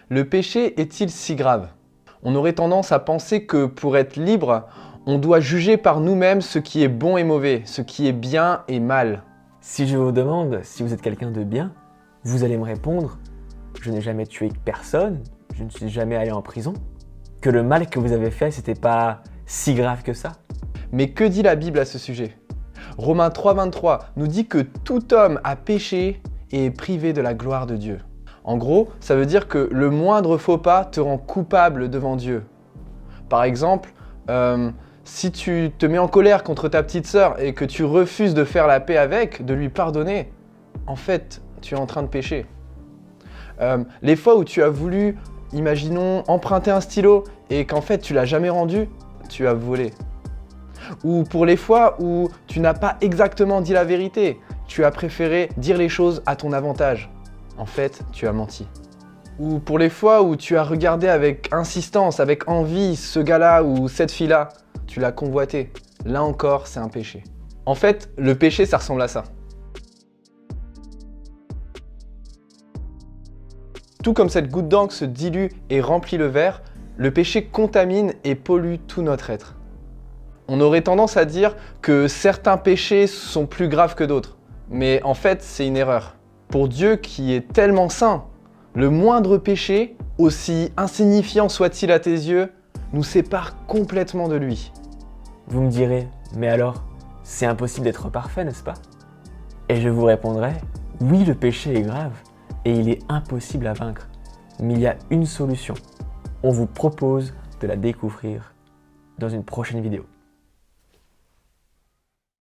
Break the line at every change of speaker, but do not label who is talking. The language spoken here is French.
Le péché est-il si grave? On aurait tendance à penser que pour être libre, on doit juger par nous-mêmes ce qui est bon et mauvais, ce qui est bien et mal.
Si je vous demande si vous êtes quelqu'un de bien, vous allez me répondre « Je n'ai jamais tué personne, je ne suis jamais allé en prison », que le mal que vous avez fait, c'était pas si grave que ça.
Mais que dit la Bible à ce sujet? Romains 3,23 nous dit que tout homme a péché et est privé de la gloire de Dieu. En gros, ça veut dire que le moindre faux pas te rend coupable devant Dieu. Par exemple, si tu te mets en colère contre ta petite sœur et que tu refuses de faire la paix avec, de lui pardonner, en fait, tu es en train de pécher. Les fois où tu as voulu, imaginons, emprunter un stylo et qu'en fait tu l'as jamais rendu, tu as volé. Ou pour les fois où tu n'as pas exactement dit la vérité, tu as préféré dire les choses à ton avantage. En fait, tu as menti. Ou pour les fois où tu as regardé avec insistance, avec envie ce gars-là ou cette fille-là, tu l'as convoité. Là encore, c'est un péché. En fait, le péché, ça ressemble à ça. Tout comme cette goutte d'encre se dilue et remplit le verre, le péché contamine et pollue tout notre être. On aurait tendance à dire que certains péchés sont plus graves que d'autres. Mais en fait, c'est une erreur. Pour Dieu qui est tellement saint, le moindre péché, aussi insignifiant soit-il à tes yeux, nous sépare complètement de lui.
Vous me direz « Mais alors, c'est impossible d'être parfait, n'est-ce pas ?» Et je vous répondrai « Oui, le péché est grave et il est impossible à vaincre. Mais il y a une solution. On vous propose de la découvrir dans une prochaine vidéo. »